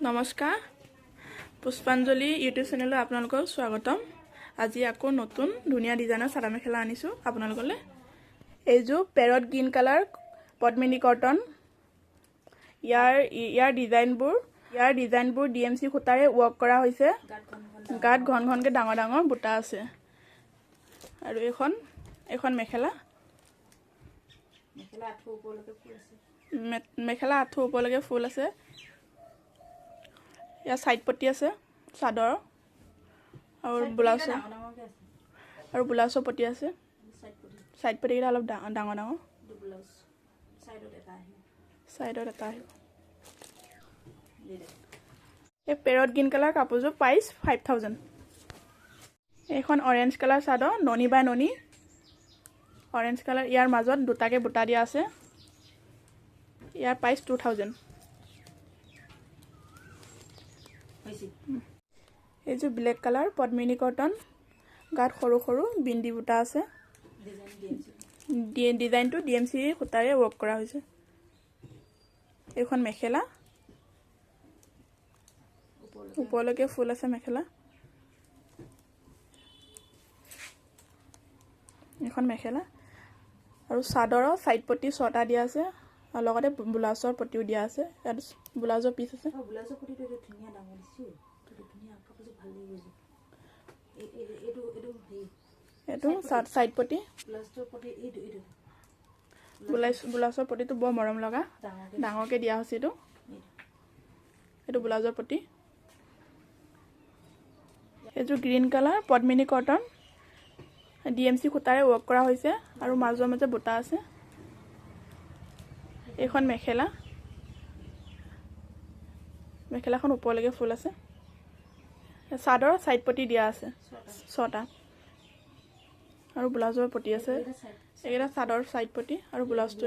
নমস্কাৰ পুষ্পাঞ্জলি ইউটিউব চেনেলত আপোনালোকক স্বাগতম। আজি আকৌ নতুন ধুনীয়া ডিজাইনৰ চাদৰ মেখেলা আনিছোঁ আপোনালোকলৈ। এইযোৰ পেৰট গ্ৰীণ কালাৰ পদ্মিনী কটন। ইয়াৰ ডিজাইনবোৰ DMC সূতাৰে ৱৰ্ক কৰা হৈছে। গাত ঘন ঘনকৈ ডাঙৰ ডাঙৰ বুটা আছে। আৰু এইখন মেখেলা আঁঠু ওপৰলৈকে ফুল আছে। ইয়াৰ সাইড পট্টি আছে চাদৰ আৰু ব্লাউজৰ পট্টি আছে। সাইড পট্টিকেইটা অলপ ডাঙৰ ডাঙৰ সাইডত এটা আহিব। এই পেৰট গ্ৰীণ কালাৰ কাপোৰযোৰ প্ৰাইচ 5000। এইখন অৰেঞ্জ কালাৰ চাদৰ ননী বাই ননী অৰেঞ্জ কালাৰ। ইয়াৰ মাজত দুটাকে বুটা দিয়া আছে। ইয়াৰ প্ৰাইচ 2000। এইযোৰ ব্লেক কালাৰ পদ্মিনী কটন। গাত সৰু সৰু বিন্দি বুটা আছে। ডিজাইনটো DMC সূতাৰে ৱৰ্ক কৰা হৈছে। এইখন মেখেলা ওপৰলৈকে ফুল আছে মেখেলা। এইখন মেখেলা আৰু চাদৰৰ সাইড পট্টি 6টা দিয়া আছে আৰু লগতে ব্লাউজৰ পট্টিও দিয়া আছে। ইয়াত ব্লাউজৰ পিচ আছে। এইটো সাইড পট্টি ব্লাউজৰ পট্টিটো বৰ মৰম লগা ডাঙৰকৈ দিয়া হৈছে। এইটো ব্লাউজৰ পট্টি। এইযোৰ গ্ৰীণ কালাৰ পদ্মিনী কটন DMC সূতাৰে ৱৰ্ক কৰা হৈছে আৰু মাজৰ মাজে বুটা আছে। এইখন মেখেলাখন ওপৰলৈকে ফুল আছে। চাদৰ সাইড পট্টি দিয়া আছে 6টা আৰু ব্লাউজৰ পট্টি আছে। এইকেইটা চাদৰ সাইড পট্টি আৰু ব্লাউজটো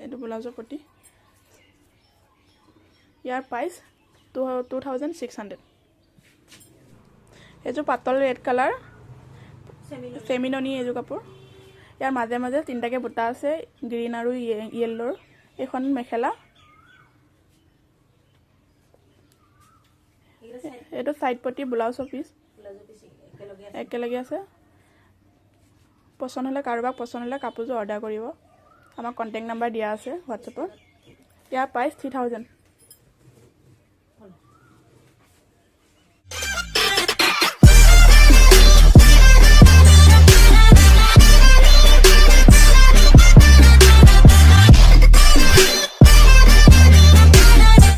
এইটো ব্লাউজৰ পট্টি। ইয়াৰ প্ৰাইচ 2600। এইযোৰ পাতল ৰেড কালাৰ চেমিননি এইযোৰ কাপোৰ। ইয়াৰ মাজে মাজে 3টাকে বুটা আছে গ্ৰীণ আৰু য়েল্লোৰ। এইখন মেখেলা এইটো সাইড পট্টি ব্লাউজৰ পিচ একেলগে আছে। কাৰোবাক পচন্দ হ'লে কাপোৰযোৰ অৰ্ডাৰ কৰিব। আমাৰ কণ্টেক্ট নাম্বাৰ দিয়া আছে হোৱাটছএপত। ইয়াৰ প্ৰাইচ 3000।